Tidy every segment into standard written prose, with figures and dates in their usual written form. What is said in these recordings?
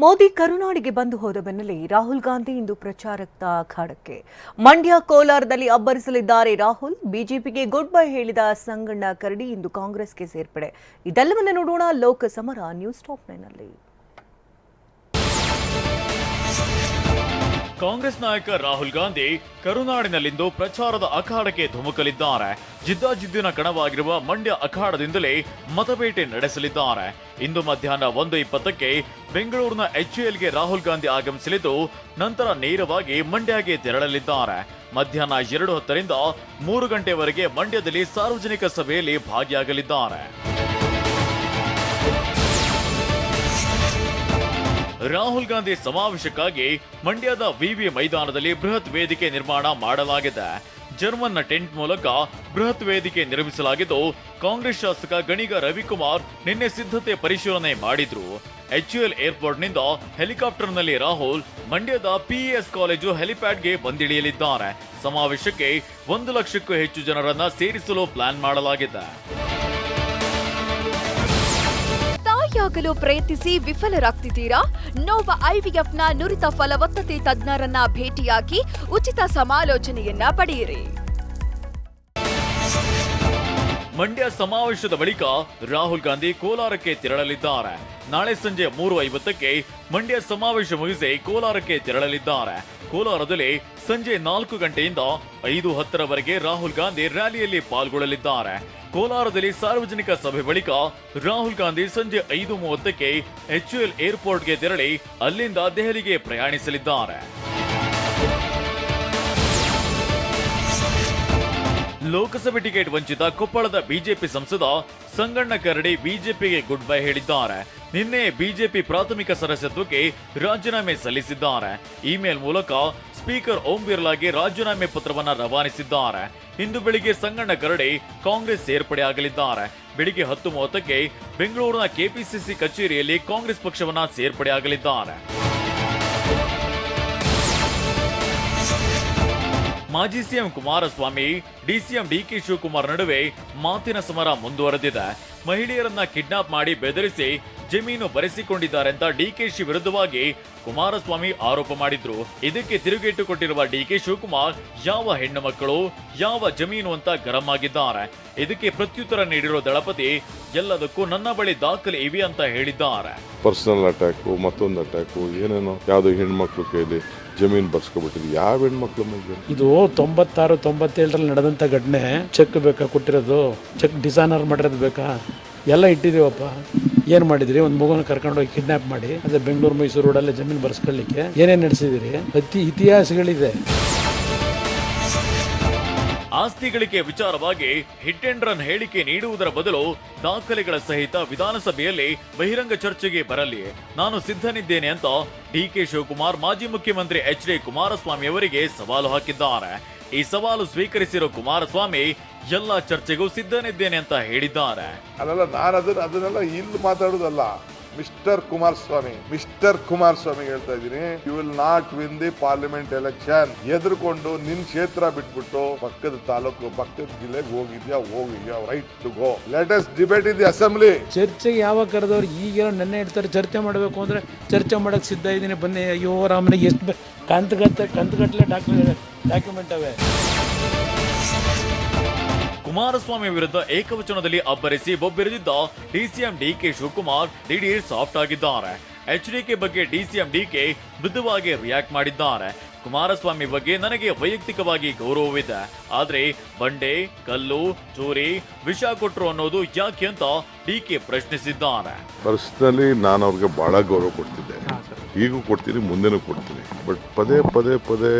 ಮೋದಿ ಕರುನಾಡಿಗೆ ಬಂದು ಹೋದ ಬೆನ್ನಲ್ಲೇ ರಾಹುಲ್ ಗಾಂಧಿ ಇಂದು ಪ್ರಚಾರಕ್ತ ಅಖಾಡಕ್ಕೆ. ಮಂಡ್ಯ ಕೋಲಾರದಲ್ಲಿ ಅಬ್ಬರಿಸಲಿದ್ದಾರೆ ರಾಹುಲ್. ಬಿಜೆಪಿಗೆ ಗುಡ್ ಬೈ ಹೇಳಿದ ಸಂಗಣ್ಣ ಕರಡಿ ಇಂದು ಕಾಂಗ್ರೆಸ್ಗೆ ಸೇರ್ಪಡೆ. ಇದೆಲ್ಲವನ್ನ ನೋಡೋಣ ಲೋಕ ಸಮರ ನ್ಯೂಸ್ ಟಾಪ್ 9ನಲ್ಲಿ. ಕಾಂಗ್ರೆಸ್ ನಾಯಕ ರಾಹುಲ್ ಗಾಂಧಿ ಕರುನಾಡಿನಲ್ಲಿಂದು ಪ್ರಚಾರದ ಅಖಾಡಕ್ಕೆ ಧುಮುಕಲಿದ್ದಾರೆ. ಜಿದ್ದಾಜಿದ್ದಿನ ಕಣವಾಗಿರುವ ಮಂಡ್ಯ ಅಖಾಡದಿಂದಲೇ ಮತಬೇಟೆ ನಡೆಸಲಿದ್ದಾರೆ. ಇಂದು ಮಧ್ಯಾಹ್ನ 1:20ಕ್ಕೆ ಬೆಂಗಳೂರಿನ HALಗೆ ರಾಹುಲ್ ಗಾಂಧಿ ಆಗಮಿಸಲಿದ್ದು, ನಂತರ ನೇರವಾಗಿ ಮಂಡ್ಯಗೆ ತೆರಳಲಿದ್ದಾರೆ. ಮಧ್ಯಾಹ್ನ 2:10ರಿಂದ 3 ಗಂಟೆವರೆಗೆ ಮಂಡ್ಯದಲ್ಲಿ ಸಾರ್ವಜನಿಕ ಸಭೆಯಲ್ಲಿ ಭಾಗಿಯಾಗಲಿದ್ದಾರೆ. ರಾಹುಲ್ ಗಾಂಧಿ ಸಮಾವೇಶಕ್ಕಾಗಿ ಮಂಡ್ಯದ ವಿವಿ ಮೈದಾನದಲ್ಲಿ ಬೃಹತ್ ವೇದಿಕೆ ನಿರ್ಮಾಣ ಮಾಡಲಾಗಿದೆ. ಜರ್ಮನ್ನ ಟೆಂಟ್ ಮೂಲಕ ಬೃಹತ್ ವೇದಿಕೆ ನಿರ್ಮಿಸಲಾಗಿದ್ದು, ಕಾಂಗ್ರೆಸ್ ಶಾಸಕ ಗಣಿಗ ರವಿಕುಮಾರ್ ನಿನ್ನೆ ಸಿದ್ಧತೆ ಪರಿಶೀಲನೆ ಮಾಡಿದ್ರು. HAL ಏರ್ಪೋರ್ಟ್ನಿಂದ ಹೆಲಿಕಾಪ್ಟರ್ನಲ್ಲಿ ರಾಹುಲ್ ಮಂಡ್ಯದ PES ಕಾಲೇಜು ಹೆಲಿಪ್ಯಾಡ್ಗೆ ಬಂದಿಳಿಯಲಿದ್ದಾರೆ. ಸಮಾವೇಶಕ್ಕೆ 1 ಲಕ್ಷಕ್ಕೂ ಹೆಚ್ಚು ಜನರನ್ನ ಸೇರಿಸಲು ಪ್ಲಾನ್ ಮಾಡಲಾಗಿದೆ. ತಾಯಿಯಾಗಲು ಪ್ರಯತ್ನಿಸಿ ವಿಫಲರಾಗ್ತಿದ್ದೀರಾ? ನೋವಾ IVFನ ನುರಿತ ಫಲವತ್ತತೆ ತಜ್ಞರನ್ನ ಭೇಟಿಯಾಗಿ ಉಚಿತ ಸಮಾಲೋಚನೆಯನ್ನ ಪಡೆಯಿರಿ. ಮಂಡ್ಯ ಸಮಾವೇಶದ ಬಳಿಕ ರಾಹುಲ್ ಗಾಂಧಿ ಕೋಲಾರಕ್ಕೆ ತೆರಳಲಿದ್ದಾರೆ. ನಾಳೆ ಸಂಜೆ 3:50ಕ್ಕೆ ಮಂಡ್ಯ ಸಮಾವೇಶ ಮುಗಿಸಿ ಕೋಲಾರಕ್ಕೆ ತೆರಳಲಿದ್ದಾರೆ. ಕೋಲಾರದಲ್ಲಿ ಸಂಜೆ 4 ಗಂಟೆಯಿಂದ 5:10ರವರೆಗೆ ರಾಹುಲ್ ಗಾಂಧಿ ರ್ಯಾಲಿಯಲ್ಲಿ ಪಾಲ್ಗೊಳ್ಳಲಿದ್ದಾರೆ. ಕೋಲಾರದಲ್ಲಿ ಸಾರ್ವಜನಿಕ ಸಭೆ ಬಳಿಕ ರಾಹುಲ್ ಗಾಂಧಿ ಸಂಜೆ 5:30ಕ್ಕೆ HAL ಏರ್ಪೋರ್ಟ್ಗೆ ತೆರಳಿ ಅಲ್ಲಿಂದ ದೆಹಲಿಗೆ ಪ್ರಯಾಣಿಸಲಿದ್ದಾರೆ. ಲೋಕಸಭೆ ಟಿಕೆಟ್ ವಂಚಿತ ಕೊಪ್ಪಳದ ಬಿಜೆಪಿ ಸಂಸದ ಸಂಗಣ್ಣ ಕರಡಿ ಬಿಜೆಪಿಗೆ ಗುಡ್ ಬೈ ಹೇಳಿದ್ದಾರೆ. ನಿನ್ನೆ ಬಿಜೆಪಿ ಪ್ರಾಥಮಿಕ ಸದಸ್ಯತ್ವಕ್ಕೆ ರಾಜೀನಾಮೆ ಸಲ್ಲಿಸಿದ್ದಾರೆ. ಇಮೇಲ್ ಮೂಲಕ ಸ್ಪೀಕರ್ ಓಂ ಬಿರ್ಲಾಗೆ ರಾಜೀನಾಮೆ ಪತ್ರವನ್ನು ರವಾನಿಸಿದ್ದಾರೆ. ಇಂದು ಬೆಳಿಗ್ಗೆ ಸಂಗಣ್ಣ ಕರಡಿ ಕಾಂಗ್ರೆಸ್ ಸೇರ್ಪಡೆಯಾಗಲಿದ್ದಾರೆ. ಬೆಳಿಗ್ಗೆ 10:30ಕ್ಕೆ ಬೆಂಗಳೂರಿನ ಕೆಪಿಸಿಸಿ ಕಚೇರಿಯಲ್ಲಿ ಕಾಂಗ್ರೆಸ್ ಪಕ್ಷವನ್ನ ಸೇರ್ಪಡೆಯಾಗಲಿದ್ದಾರೆ. ಮಾಜಿ CM Kumaraswamy, DCM DK Shivakumar ನಡುವೆ ಮಾತಿನ ಸಮರ ಮುಂದುವರೆದಿದೆ. ಮಹಿಳೆಯರನ್ನ ಕಿಡ್ನಾಪ್ ಮಾಡಿ ಬೆದರಿಸಿ ಜಮೀನು ಬರೆಸಿಕೊಂಡಿದ್ದಾರೆಂತ DKಶಿ ವಿರುದ್ಧವಾಗಿ ಕುಮಾರಸ್ವಾಮಿ ಆರೋಪ ಮಾಡಿದ್ರು. ಇದಕ್ಕೆ ತಿರುಗೇಟು ಕೊಟ್ಟಿರುವ DK ಶಿವಕುಮಾರ್ ಯಾವ ಹೆಣ್ಣು ಮಕ್ಕಳು, ಯಾವ ಜಮೀನು ಅಂತ ಗರಂ ಆಗಿದ್ದಾರೆ. ಇದಕ್ಕೆ ಪ್ರತ್ಯುತ್ತರ ನೀಡಿರೋ ದಳಪತಿ, ಎಲ್ಲದಕ್ಕೂ ನನ್ನ ಬಳಿ ದಾಖಲೆ ಇವೆ ಅಂತ ಹೇಳಿದ್ದಾರೆ. ಪರ್ಸನಲ್ ಅಟ್ಯಾಕು, ಮತ್ತೊಂದು ಅಟ್ಯಾಕು, ಏನೇನೋ ಯಾವ್ದು ಹೆಣ್ಮಕ್ಳು ಕೈಲಿ ಜಮೀನ್ ಬರ್ಸ್ಕೊಬಿಟ್ಟಿದ್ವಿ. ಯಾವ ಹೆಣ್ಮಕ್ಳು ಮೇಲೆ ಇದು 96-97ರಲ್ಲಿ ನಡೆದಂತ ಘಟನೆ. ಚೆಕ್ ಬೇಕಾ ಕೊಟ್ಟಿರೋದು? ಚೆಕ್ ಡಿಸಾನರ್ ಮಾಡಿರೋದು ಬೇಕಾ? ಎಲ್ಲ ಇಟ್ಟಿದೀವಪ್ಪ. ಏನ್ ಮಾಡಿದ್ರಿ? ಒಂದು ಮಗುನ ಕರ್ಕೊಂಡೋಗಿ ಕಿಡ್ನಾಪ್ ಮಾಡಿ ಅದೇ ಬೆಂಗಳೂರು ಮೈಸೂರು ರೋಡಲ್ಲೇ ಜಮೀನು ಬರ್ಸ್ಕೊಳ್ಳಿಕ್ಕೆ ಏನೇನ್ ನಡೆಸಿದಿರಿ? ಅತಿ ಇತಿಹಾಸಗಳಿದೆ. ಆಸ್ತಿ ಗಳಿಕೆ ವಿಚಾರವಾಗಿ ಹಿಟ್ ಅಂಡ್ ರನ್ ಹೇಳಿಕೆ ನೀಡುವುದರ ಬದಲು ದಾಖಲೆಗಳ ಸಹಿತ ವಿಧಾನಸಭೆಯಲ್ಲಿ ಬಹಿರಂಗ ಚರ್ಚೆಗೆ ಬರಲಿ ನಾನು ಸಿದ್ಧನಿದ್ದೇನೆ ಅಂತ DK ಶಿವಕುಮಾರ್ ಮಾಜಿ ಮುಖ್ಯಮಂತ್ರಿ HD ಕುಮಾರಸ್ವಾಮಿ ಅವರಿಗೆ ಸವಾಲು ಹಾಕಿದ್ದಾರೆ. ಈ ಸವಾಲು ಸ್ವೀಕರಿಸಿರೋ ಕುಮಾರಸ್ವಾಮಿ ಎಲ್ಲ ಚರ್ಚೆಗೂ ಸಿದ್ಧನಿದ್ದೇನೆ ಅಂತ ಹೇಳಿದ್ದಾರೆ. ಅಲ್ಲ, ನಾನು ಅದನ್ನೆಲ್ಲ ಇಲ್ಲಿ ಮಾತಾಡೋದಲ್ಲ. ಮಿಸ್ಟರ್ ಕುಮಾರಸ್ವಾಮಿ ಹೇಳ್ತಾ ಇದ್ದೀನಿ, you will not win the parliament election. ಎದುರುಕೊಂಡು ನಿನ್ ಕ್ಷೇತ್ರ ಬಿಟ್ಬಿಟ್ಟು ಪಕ್ಕದ ತಾಲೂಕು, ಪಕ್ಕದ ಜಿಲ್ಲೆಗೆ ಹೋಗಿದ್ಯಾ right to go. Let us debate in the assembly. ಚರ್ಚೆಗೆ ಯಾವಾಗ ಕರೆದವ್ರು ಈಗೇನೋ ನೆನ್ನೆ ಇಡ್ತಾರೆ. ಚರ್ಚೆ ಮಾಡಬೇಕು ಅಂದ್ರೆ ಚರ್ಚೆ ಮಾಡಕ್ ಸಿದ್ಧ ಇದ್ದೀನಿ, ಬನ್ನಿ. ಅಯ್ಯೋ ರಾಮನಿಗೆ ಎಷ್ಟು ಕಂತುಗಟ್ಟಲೆ ಡಾಕ್ಯುಮೆಂಟ್ ಅವೆ. ಕುಮಾರಸ್ವಾಮಿ ವಿರುದ್ಧ ಏಕವಚನದಲ್ಲಿ ಅಬ್ಬರಿಸಿ ಬೊಬ್ಬಿರಿದಿದ್ದ DCM DK ಶಿವಕುಮಾರ್ ದಿಢೀರ್ ಸಾಫ್ಟ್ ಆಗಿದ್ದಾರೆ. HDK ಬಗ್ಗೆ DCM DK ಮೃದುವಾಗಿ ರಿಯಾಕ್ಟ್ ಮಾಡಿದ್ದಾರೆ. ಕುಮಾರಸ್ವಾಮಿ ಬಗ್ಗೆ ನನಗೆ ವೈಯಕ್ತಿಕವಾಗಿ ಗೌರವವಿದೆ, ಆದ್ರೆ ಬಂಡೆ, ಕಲ್ಲು, ಚೋರಿ, ವಿಷ ಕೊಟ್ರು ಅನ್ನೋದು ಯಾಕೆ ಅಂತ DK ಪ್ರಶ್ನಿಸಿದ್ದಾರೆ. ಪರ್ಸನಲಿ ನಾನು ಅವ್ರಿಗೆ ಬಹಳ ಗೌರವ ಕೊಡ್ತಿದ್ದೆ, ಈಗೂ ಕೊಡ್ತೀನಿ, ಮುಂದೆನೂ ಕೊಡ್ತೀನಿ. ಬಟ್ ಪದೇ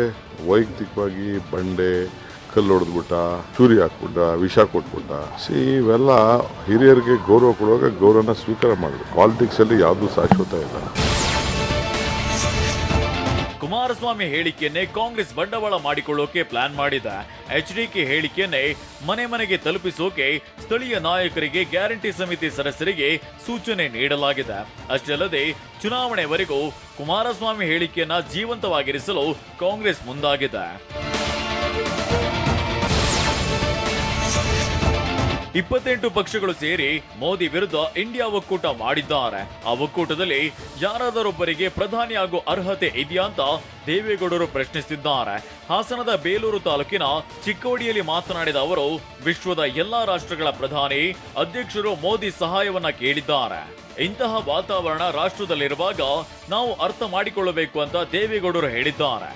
ವೈಯಕ್ತಿಕವಾಗಿ ಬಂಡೆ, ಕಲ್ಲು ಹೊಡೆದ್ಬಿಟ್ಟ, ಚೂರಿ ಹಾಕ್ಬಿಟ್ಟ, ವಿಷ ಕೊಟ್ಬಿಟ್ಟ. ಇವೆಲ್ಲ ಹಿರಿಯರಿಗೆ ಗೌರವ ಕೊಡುವಾಗ ಗೌರವನ ಸ್ವೀಕಾರ ಮಾಡಬೇಕು. ಪಾಲಿಟಿಕ್ಸ್ ಅಲ್ಲಿ ಯಾವುದು ಶಾಶ್ವತ ಇಲ್ಲ. ಕುಮಾರಸ್ವಾಮಿ ಹೇಳಿಕೆಯನ್ನೇ ಕಾಂಗ್ರೆಸ್ ಬಂಡವಾಳ ಮಾಡಿಕೊಳ್ಳೋಕೆ ಪ್ಲಾನ್ ಮಾಡಿದೆ. HDK ಹೇಳಿಕೆಯನ್ನೇ ಮನೆಗೆ ತಲುಪಿಸೋಕೆ ಸ್ಥಳೀಯ ನಾಯಕರಿಗೆ, ಗ್ಯಾರಂಟಿ ಸಮಿತಿ ಸದಸ್ಯರಿಗೆ ಸೂಚನೆ ನೀಡಲಾಗಿದೆ. ಅಷ್ಟೇ ಅಲ್ಲದೆ ಚುನಾವಣೆವರೆಗೂ ಕುಮಾರಸ್ವಾಮಿ ಹೇಳಿಕೆಯನ್ನ ಜೀವಂತವಾಗಿರಿಸಲು ಕಾಂಗ್ರೆಸ್ ಮುಂದಾಗಿದೆ. 28 ಪಕ್ಷಗಳು ಸೇರಿ ಮೋದಿ ವಿರುದ್ಧ ಇಂಡಿಯಾ ಒಕ್ಕೂಟ ಮಾಡಿದ್ದಾರೆ. ಆ ಒಕ್ಕೂಟದಲ್ಲಿ ಯಾರಾದರೊಬ್ಬರಿಗೆ ಪ್ರಧಾನಿ ಆಗೋ ಅರ್ಹತೆ ಇದೆಯಾ ಅಂತ ದೇವೇಗೌಡರು ಪ್ರಶ್ನಿಸಿದ್ದಾರೆ. ಹಾಸನದ ಬೇಲೂರು ತಾಲೂಕಿನ ಚಿಕ್ಕೋಡಿಯಲ್ಲಿ ಮಾತನಾಡಿದ ಅವರು, ವಿಶ್ವದ ಎಲ್ಲಾ ರಾಷ್ಟ್ರಗಳ ಪ್ರಧಾನಿ ಅಧ್ಯಕ್ಷರು ಮೋದಿ ಸಹಾಯವನ್ನ ಕೇಳಿದ್ದಾರೆ. ಇಂತಹ ವಾತಾವರಣ ರಾಷ್ಟ್ರದಲ್ಲಿರುವಾಗ ನಾವು ಅರ್ಥ ಮಾಡಿಕೊಳ್ಳಬೇಕು ಅಂತ ದೇವೇಗೌಡರು ಹೇಳಿದ್ದಾರೆ.